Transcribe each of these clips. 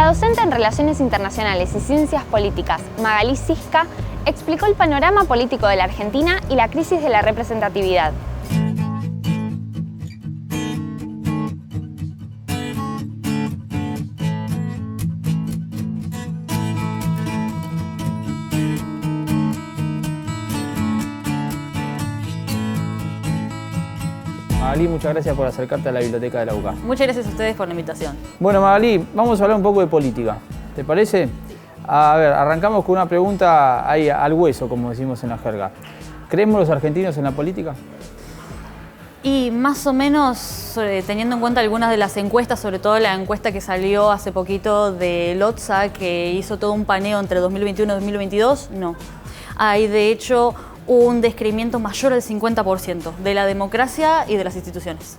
La docente en Relaciones Internacionales y Ciencias Políticas, Magalí Sisca, explicó el panorama político de la Argentina y la crisis de la representatividad. Magalí, muchas gracias por acercarte a la biblioteca de la UCA. Muchas gracias a ustedes por la invitación. Bueno, Magalí, vamos a hablar un poco de política. ¿Te parece? A ver, arrancamos con una pregunta ahí al hueso, como decimos en la jerga. ¿Creemos los argentinos en la política? Y más o menos, teniendo en cuenta algunas de las encuestas, sobre todo la encuesta que salió hace poquito de Lotsa, que hizo todo un paneo entre 2021 y 2022, no. Hay de hecho un descreimiento mayor al 50% de la democracia y de las instituciones.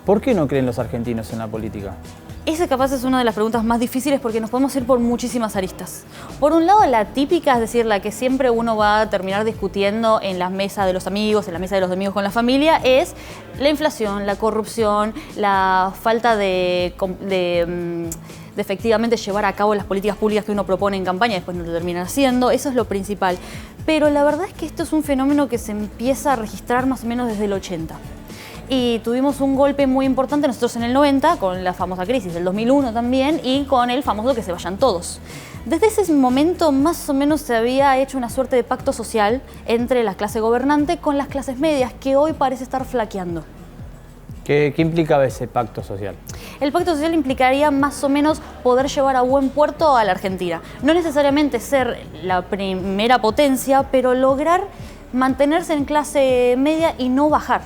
¿Por qué no creen los argentinos en la política? Esa capaz es una de las preguntas más difíciles porque nos podemos ir por muchísimas aristas. Por un lado, la típica, es decir, la que siempre uno va a terminar discutiendo en las mesas de los amigos, en la mesa de los amigos con la familia, es la inflación, la corrupción, la falta de efectivamente llevar a cabo las políticas públicas que uno propone en campaña y después no lo terminan haciendo. Eso es lo principal. Pero la verdad es que esto es un fenómeno que se empieza a registrar más o menos desde el 80. Y tuvimos un golpe muy importante nosotros en el 90, con la famosa crisis del 2001 también, y con el famoso que se vayan todos. Desde ese momento más o menos se había hecho una suerte de pacto social entre la clase gobernante con las clases medias, que hoy parece estar flaqueando. ¿Qué implicaba ese pacto social? El pacto social implicaría más o menos poder llevar a buen puerto a la Argentina. No necesariamente ser la primera potencia, pero lograr mantenerse en clase media y no bajar.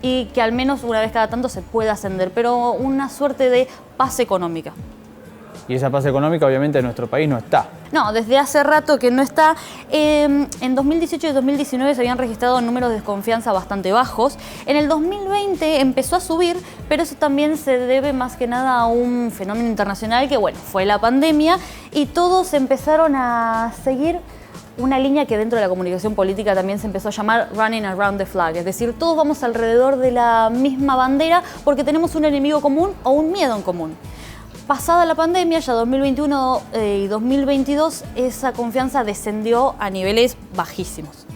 Y que al menos una vez cada tanto se pueda ascender, pero una suerte de paz económica. Y esa paz económica obviamente en nuestro país no está. No, desde hace rato que no está. En 2018 y 2019 se habían registrado números de desconfianza bastante bajos. En el 2020 empezó a subir, pero eso también se debe más que nada a un fenómeno internacional que, bueno, fue la pandemia y todos empezaron a seguir una línea que dentro de la comunicación política también se empezó a llamar running around the flag, es decir, todos vamos alrededor de la misma bandera porque tenemos un enemigo común o un miedo en común. Pasada la pandemia, ya 2021 y 2022, esa confianza descendió a niveles bajísimos.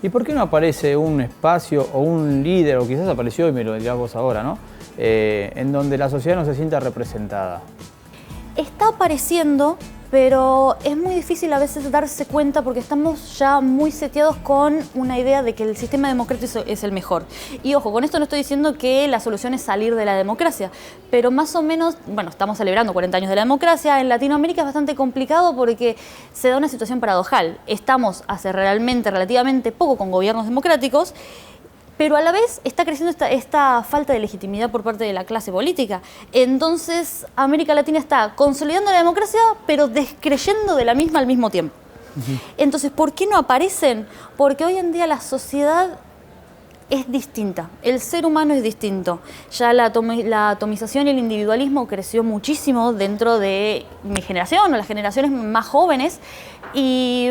¿Y por qué no aparece un espacio o un líder, o quizás apareció y me lo dirás vos ahora, ¿no? En donde la sociedad no se sienta representada? Está apareciendo, pero es muy difícil a veces darse cuenta porque estamos ya muy seteados con una idea de que el sistema democrático es el mejor. Y ojo, con esto no estoy diciendo que la solución es salir de la democracia, pero más o menos, bueno, estamos celebrando 40 años de la democracia. En Latinoamérica es bastante complicado porque se da una situación paradojal. Estamos hace relativamente poco con gobiernos democráticos, pero a la vez está creciendo esta falta de legitimidad por parte de la clase política. Entonces, América Latina está consolidando la democracia, pero descreyendo de la misma al mismo tiempo. Entonces, ¿por qué no aparecen? Porque hoy en día la sociedad es distinta, el ser humano es distinto. Ya la atomización y el individualismo creció muchísimo dentro de mi generación o las generaciones más jóvenes y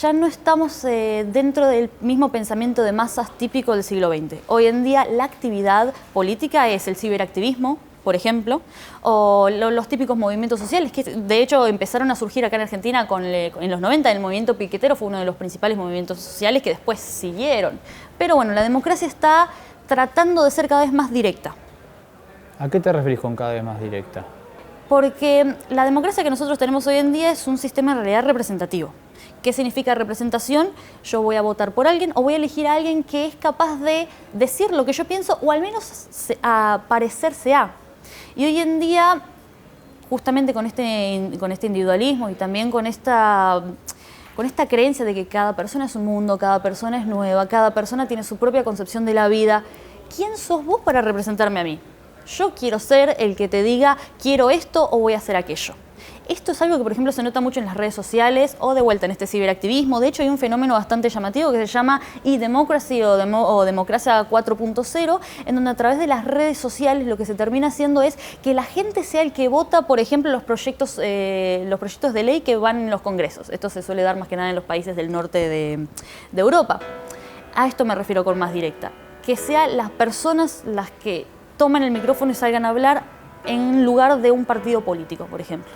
ya no estamos dentro del mismo pensamiento de masas típico del siglo XX. Hoy en día la actividad política es el ciberactivismo, por ejemplo, o los típicos movimientos sociales, que de hecho empezaron a surgir acá en Argentina en los 90, el movimiento piquetero fue uno de los principales movimientos sociales que después siguieron. Pero bueno, la democracia está tratando de ser cada vez más directa. ¿A qué te referís con cada vez más directa? Porque la democracia que nosotros tenemos hoy en día es un sistema en realidad representativo. ¿Qué significa representación? Yo voy a votar por alguien o voy a elegir a alguien que es capaz de decir lo que yo pienso o al menos parecerse a. Y hoy en día, justamente con este individualismo y también con esta creencia de que cada persona es un mundo, cada persona es nueva, cada persona tiene su propia concepción de la vida, ¿quién sos vos para representarme a mí? Yo quiero ser el que te diga quiero esto o voy a hacer aquello. Esto es algo que, por ejemplo, se nota mucho en las redes sociales o de vuelta en este ciberactivismo. De hecho, hay un fenómeno bastante llamativo que se llama e-democracy o democracia 4.0, en donde a través de las redes sociales lo que se termina haciendo es que la gente sea el que vota, por ejemplo, los proyectos de ley que van en los congresos. Esto se suele dar más que nada en los países del norte de Europa. A esto me refiero con más directa. Que sean las personas las que toman el micrófono y salgan a hablar en lugar de un partido político, por ejemplo.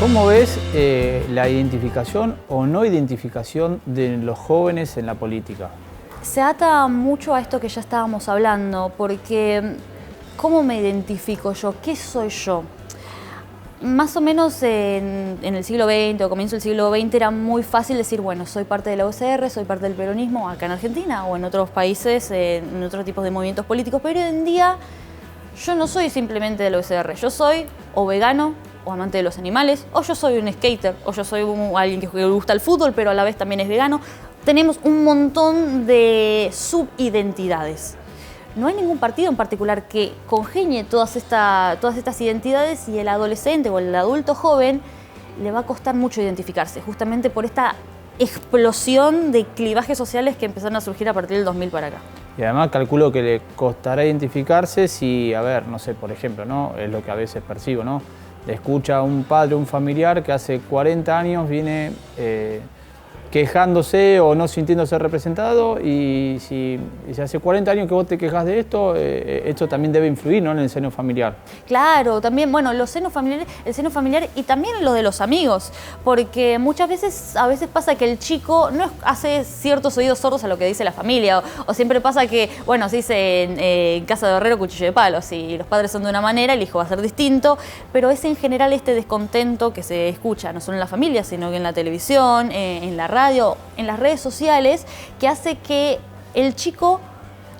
¿Cómo ves la identificación o no identificación de los jóvenes en la política? Se ata mucho a esto que ya estábamos hablando, porque ¿cómo me identifico yo? ¿Qué soy yo? Más o menos en el siglo XX o comienzo del siglo XX era muy fácil decir, bueno, soy parte de la UCR, soy parte del peronismo acá en Argentina o en otros países, en otros tipos de movimientos políticos, pero hoy en día yo no soy simplemente de la UCR, yo soy o vegano, o amante de los animales, o yo soy un skater, o yo soy alguien que le gusta el fútbol, pero a la vez también es vegano. Tenemos un montón de subidentidades. No hay ningún partido en particular que congenie todas estas identidades y el adolescente o el adulto joven le va a costar mucho identificarse, justamente por esta explosión de clivajes sociales que empezaron a surgir a partir del 2000 para acá. Y además calculo que le costará identificarse si, a ver, no sé, por ejemplo, ¿no? Es lo que a veces percibo, ¿no? Le escucha a un padre, un familiar que hace 40 años viene quejándose o no sintiéndose representado y si hace 40 años que vos te quejas de esto, esto también debe influir, ¿no?, en el seno familiar. Claro, también, bueno, los senos familiares, el seno familiar y también lo de los amigos, porque muchas veces, a veces pasa que el chico no hace ciertos oídos sordos a lo que dice la familia, o siempre pasa que, bueno, se dice en casa de herrero cuchillo de palo, si los padres son de una manera, el hijo va a ser distinto, pero es en general este descontento que se escucha, no solo en la familia, sino que en la televisión, en la radio, en las redes sociales, que hace que el chico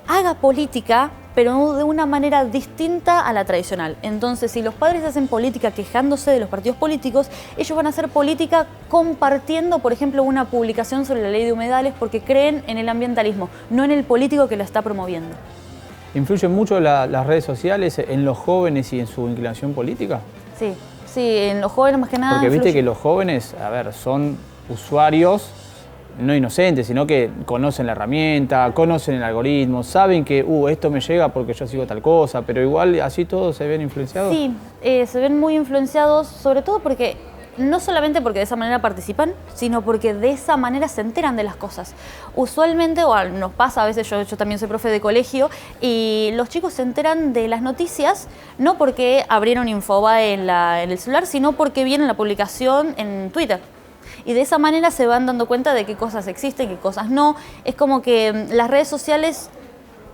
haga política, pero de una manera distinta a la tradicional. Entonces, si los padres hacen política quejándose de los partidos políticos, ellos van a hacer política compartiendo, por ejemplo, una publicación sobre la ley de humedales porque creen en el ambientalismo, no en el político que la está promoviendo. ¿Influyen mucho las redes sociales en los jóvenes y en su inclinación política? Sí, en los jóvenes más que nada. Porque viste que los jóvenes, a ver, son usuarios no inocentes, sino que conocen la herramienta, conocen el algoritmo, saben que esto me llega porque yo sigo tal cosa, pero igual así todos se ven influenciados. Sí, se ven muy influenciados, sobre todo porque, no solamente porque de esa manera participan, sino porque de esa manera se enteran de las cosas. Usualmente, o nos pasa a veces, yo también soy profe de colegio, y los chicos se enteran de las noticias, no porque abrieron Infobae en el celular, sino porque vieron la publicación en Twitter. Y de esa manera se van dando cuenta de qué cosas existen, qué cosas no. Es como que las redes sociales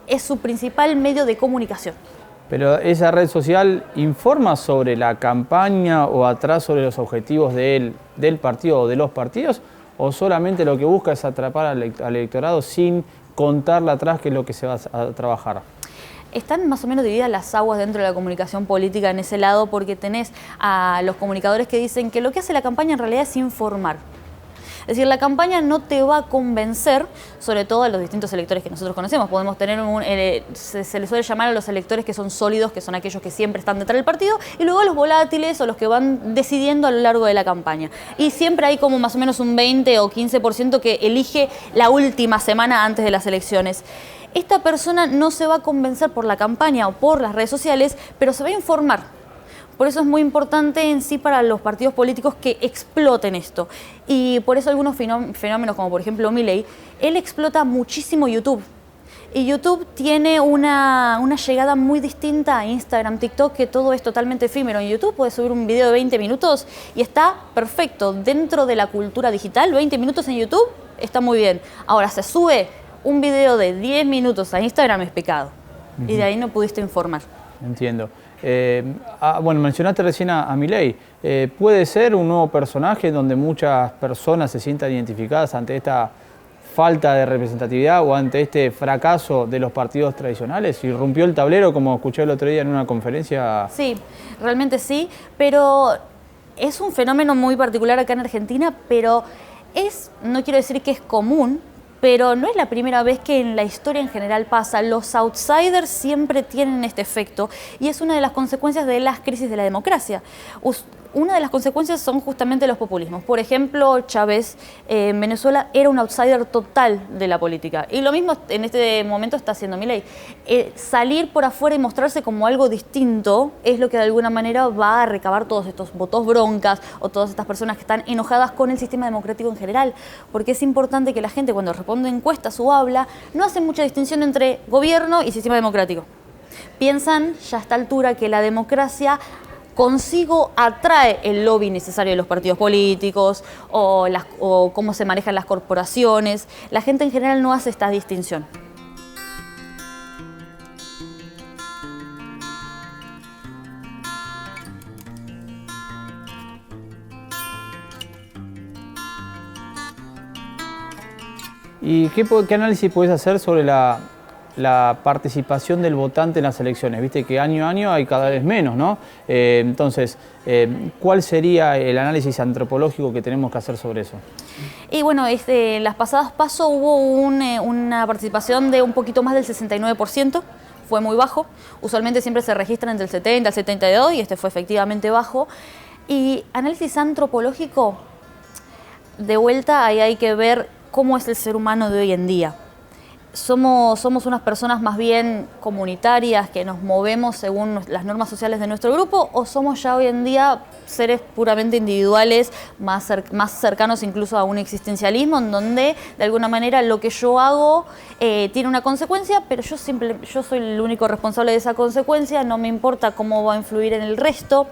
es su principal medio de comunicación. Pero esa red social informa sobre la campaña o atrás sobre los objetivos del partido o de los partidos, o solamente lo que busca es atrapar al electorado sin contarle atrás qué es lo que se va a trabajar. Están más o menos divididas las aguas dentro de la comunicación política en ese lado, porque tenés a los comunicadores que dicen que lo que hace la campaña en realidad es informar. Es decir, la campaña no te va a convencer, sobre todo a los distintos electores que nosotros conocemos. Podemos tener se les suele llamar a los electores que son sólidos, que son aquellos que siempre están detrás del partido, y luego a los volátiles o los que van decidiendo a lo largo de la campaña. Y siempre hay como más o menos un 20 o 15% que elige la última semana antes de las elecciones. Esta persona no se va a convencer por la campaña o por las redes sociales, pero se va a informar. Por eso es muy importante en sí para los partidos políticos que exploten esto. Y por eso algunos fenómenos, como por ejemplo Milei, él explota muchísimo YouTube. Y YouTube tiene una llegada muy distinta a Instagram, TikTok, que todo es totalmente efímero. En YouTube puedes subir un video de 20 minutos y está perfecto. Dentro de la cultura digital, 20 minutos en YouTube está muy bien. Ahora, se sube un video de 10 minutos a Instagram, es pecado. Y de ahí no pudiste informar. Entiendo. Bueno, mencionaste recién a Milei. ¿Puede ser un nuevo personaje donde muchas personas se sientan identificadas ante esta falta de representatividad o ante este fracaso de los partidos tradicionales? ¿Irrumpió el tablero, como escuché el otro día en una conferencia? Sí, realmente sí, pero es un fenómeno muy particular acá en Argentina, pero no quiero decir que es común, pero no es la primera vez que en la historia en general pasa. Los outsiders siempre tienen este efecto y es una de las consecuencias de las crisis de la democracia. una de las consecuencias son justamente los populismos. Por ejemplo, Chávez en Venezuela era un outsider total de la política. Y lo mismo en este momento está haciendo Milei. Salir por afuera y mostrarse como algo distinto es lo que de alguna manera va a recabar todos estos votos broncas o todas estas personas que están enojadas con el sistema democrático en general. Porque es importante que la gente, cuando responde encuestas o habla, no hace mucha distinción entre gobierno y sistema democrático. Piensan ya a esta altura que la democracia consigo atrae el lobby necesario de los partidos políticos o cómo se manejan las corporaciones. La gente en general no hace esta distinción. ¿Y qué análisis puedes hacer sobre la participación del votante en las elecciones? Viste que año a año hay cada vez menos, ¿no? Entonces, ¿cuál sería el análisis antropológico que tenemos que hacer sobre eso? Y bueno, las pasadas PASO hubo una participación de un poquito más del 69%, fue muy bajo. Usualmente siempre se registran entre el 70 y el 72 y este fue efectivamente bajo. Y análisis antropológico, de vuelta, ahí hay que ver cómo es el ser humano de hoy en día. Somos unas personas más bien comunitarias que nos movemos según las normas sociales de nuestro grupo, o somos ya hoy en día seres puramente individuales, más cercanos incluso a un existencialismo, en donde de alguna manera lo que yo hago tiene una consecuencia, pero yo soy el único responsable de esa consecuencia, no me importa cómo va a influir en el resto.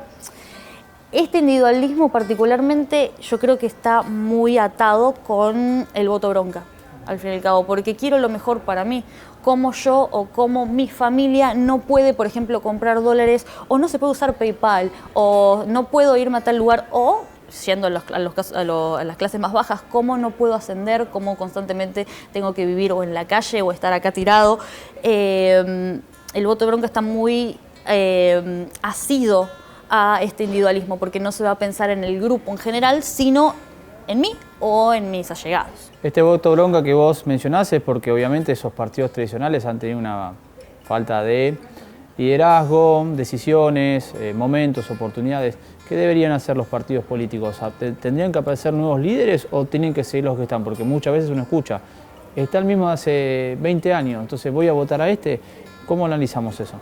Este individualismo particularmente yo creo que está muy atado con el voto bronca, al fin y al cabo, porque quiero lo mejor para mí. Como yo o como mi familia no puede, por ejemplo, comprar dólares, o no se puede usar PayPal, o no puedo irme a tal lugar, o siendo a las clases más bajas, cómo no puedo ascender, cómo constantemente tengo que vivir o en la calle o estar acá tirado. El voto bronca está muy asido a este individualismo, porque no se va a pensar en el grupo en general, sino en mí o en mis allegados. Este voto bronca que vos mencionás es porque obviamente esos partidos tradicionales han tenido una falta de liderazgo, decisiones, momentos, oportunidades. ¿Qué deberían hacer los partidos políticos? ¿Tendrían que aparecer nuevos líderes o tienen que seguir los que están? Porque muchas veces uno escucha, está el mismo de hace 20 años, entonces voy a votar a este. ¿Cómo analizamos eso?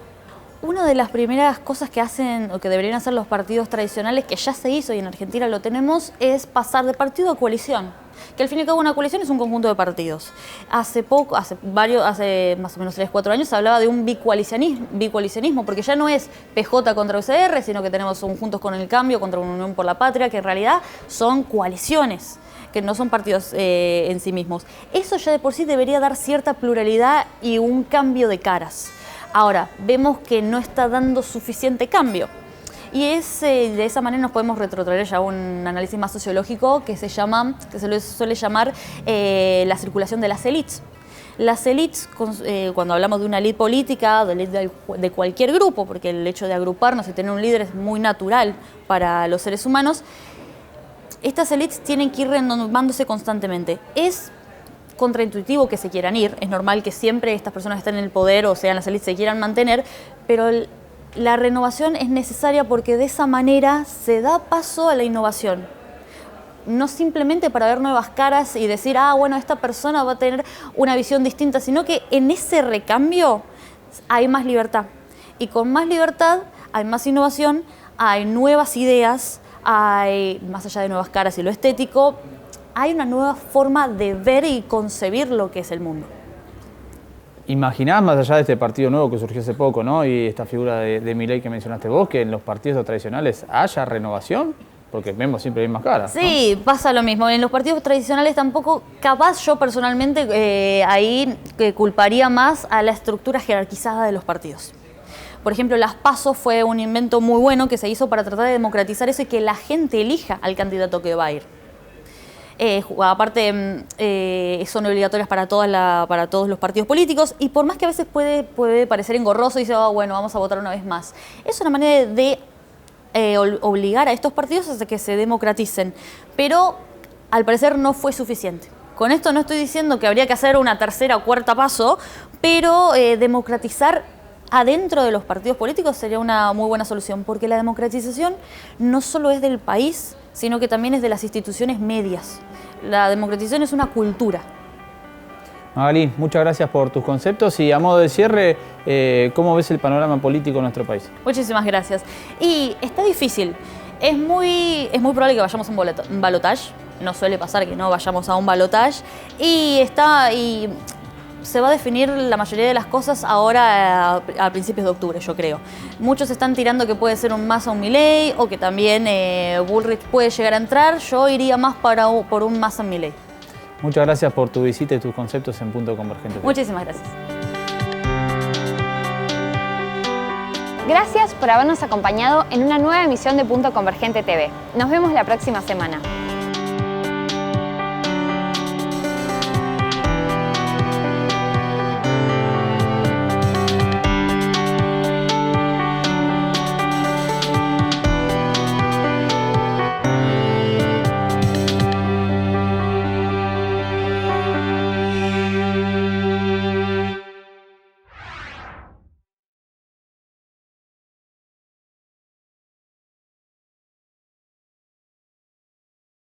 Una de las primeras cosas que hacen o que deberían hacer los partidos tradicionales, que ya se hizo y en Argentina lo tenemos, es pasar de partido a coalición. Que al fin y al cabo una coalición es un conjunto de partidos. Hace más o menos 3-4 años se hablaba de un bicoalicionismo, porque ya no es PJ contra UCR, sino que tenemos un Juntos con el Cambio contra una Unión por la Patria, que en realidad son coaliciones, que no son partidos en sí mismos. Eso ya de por sí debería dar cierta pluralidad y un cambio de caras. Ahora, vemos que no está dando suficiente cambio. Y de esa manera nos podemos retrotraer ya a un análisis más sociológico que se le suele llamar la circulación de las élites. Las élites, cuando hablamos de una élite política, de cualquier grupo, porque el hecho de agruparnos y tener un líder es muy natural para los seres humanos, estas élites tienen que ir renovándose constantemente. Es contraintuitivo que se quieran ir, es normal que siempre estas personas que están en el poder o sean las élites se quieran mantener, pero la renovación es necesaria porque de esa manera se da paso a la innovación. No simplemente para ver nuevas caras y decir, bueno, esta persona va a tener una visión distinta, sino que en ese recambio hay más libertad. Y con más libertad hay más innovación, hay nuevas ideas, hay, más allá de nuevas caras y lo estético, hay una nueva forma de ver y concebir lo que es el mundo. ¿Imaginás, más allá de este partido nuevo que surgió hace poco, ¿no? Y esta figura de Milei que mencionaste vos, que en los partidos tradicionales haya renovación? Porque vemos siempre mismas caras, ¿no? Sí, pasa lo mismo. En los partidos tradicionales tampoco, capaz yo personalmente ahí culparía más a la estructura jerarquizada de los partidos. Por ejemplo, las PASO fue un invento muy bueno que se hizo para tratar de democratizar eso y que la gente elija al candidato que va a ir. Aparte, son obligatorias para todos los partidos políticos y por más que a veces puede parecer engorroso y dice, bueno, vamos a votar una vez más. Es una manera de obligar a estos partidos a que se democraticen, pero al parecer no fue suficiente. Con esto no estoy diciendo que habría que hacer una tercera o cuarta PASO, pero democratizar adentro de los partidos políticos sería una muy buena solución, porque la democratización no solo es del país, sino que también es de las instituciones medias. La democratización es una cultura. Magalí, muchas gracias por tus conceptos y a modo de cierre, ¿cómo ves el panorama político en nuestro país? Muchísimas gracias. Y está difícil. Es muy probable que vayamos a un balotaje. No suele pasar que no vayamos a un balotaje. Y se va a definir la mayoría de las cosas ahora a principios de octubre, yo creo. Muchos están tirando que puede ser un Massa, un Milei, o que también Bullrich puede llegar a entrar. Yo iría más por un Massa, Milei. Muchas gracias por tu visita y tus conceptos en Punto Convergente. Muchísimas gracias. Gracias por habernos acompañado en una nueva emisión de Punto Convergente TV. Nos vemos la próxima semana.